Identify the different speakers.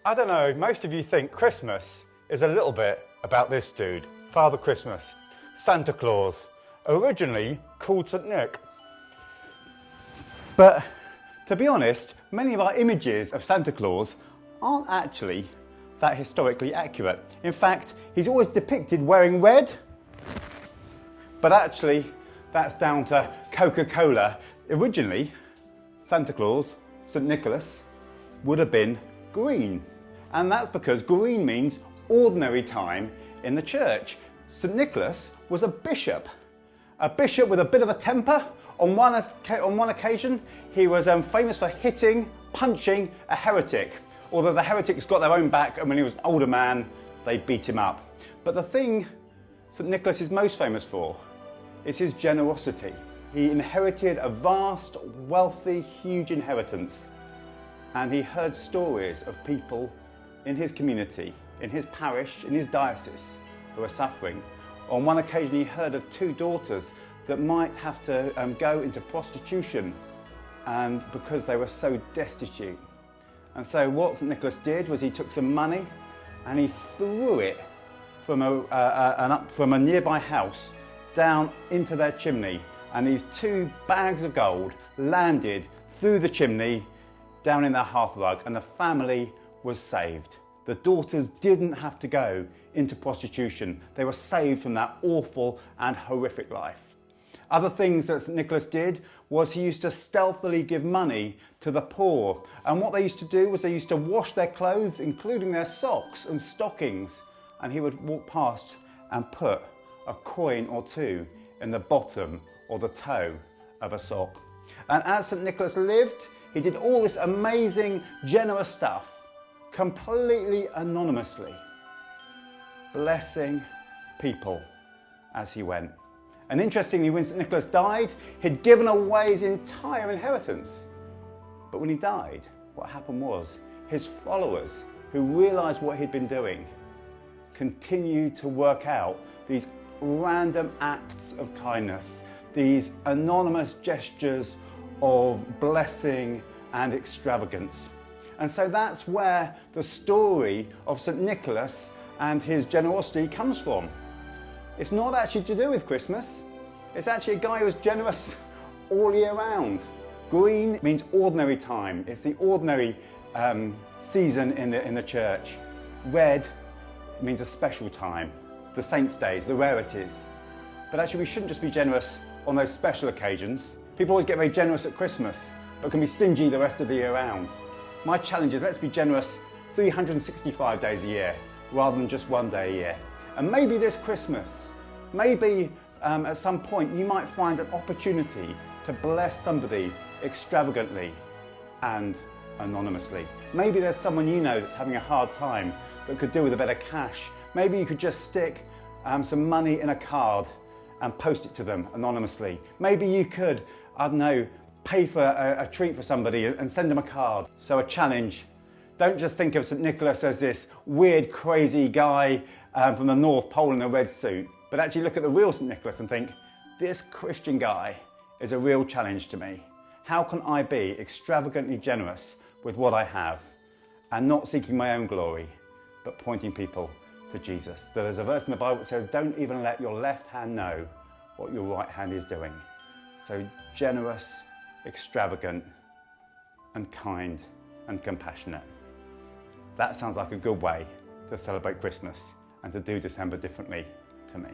Speaker 1: I don't know, most of you think Christmas is a little bit about this dude, Father Christmas, Santa Claus, originally called St. Nick. But to be honest, many of our images of Santa Claus aren't actually that historically accurate. In fact, he's always depicted wearing red, but actually that's down to Coca-Cola. Originally, Santa Claus, St. Nicholas, would have been green. And that's because green means ordinary time in the church. St. Nicholas was a bishop with a bit of a temper. On one occasion, he was famous for punching a heretic. Although the heretics got their own back, and when he was an older man, they beat him up. But the thing St. Nicholas is most famous for is his generosity. He inherited a vast, wealthy, huge inheritance, and he heard stories of people in his community, in his parish, in his diocese, who were suffering. On one occasion, he heard of 2 daughters that might have to go into prostitution, and because they were so destitute. And so what St. Nicholas did was he took some money and he threw it from a nearby house down into their chimney. And these 2 bags of gold landed through the chimney down in their hearthrug, and the family was saved. The daughters didn't have to go into prostitution. They were saved from that awful and horrific life. Other things that St. Nicholas did was he used to stealthily give money to the poor. And what they used to do was they used to wash their clothes, including their socks and stockings. And he would walk past and put a coin or 2 in the bottom or the toe of a sock. And as St. Nicholas lived, he did all this amazing, generous stuff, completely anonymously, blessing people as he went. And interestingly, when St. Nicholas died, he'd given away his entire inheritance. But when he died, what happened was his followers, who realised what he'd been doing, continued to work out these random acts of kindness, these anonymous gestures of blessing and extravagance. And so that's where the story of St. Nicholas and his generosity comes from. It's not actually to do with Christmas. It's actually a guy who was generous all year round. Green means ordinary time. It's the ordinary season in the church. Red means a special time, the saints' days, the rarities. But actually we shouldn't just be generous on those special occasions. People always get very generous at Christmas, but can be stingy the rest of the year round. My challenge is let's be generous 365 days a year, rather than just one day a year. And maybe this Christmas, maybe at some point you might find an opportunity to bless somebody extravagantly and anonymously. Maybe there's someone you know that's having a hard time that could do with a bit of cash. Maybe you could just stick some money in a card and post it to them anonymously. Maybe you could, I don't know, pay for a treat for somebody and send them a card. So a challenge. Don't just think of St. Nicholas as this weird, crazy guy from the North Pole in a red suit, but actually look at the real St. Nicholas and think, this Christian guy is a real challenge to me. How can I be extravagantly generous with what I have and not seeking my own glory, but pointing people to Jesus? There's a verse in the Bible that says, don't even let your left hand know what your right hand is doing. So generous, extravagant, and kind and compassionate. That sounds like a good way to celebrate Christmas and to do December differently to me.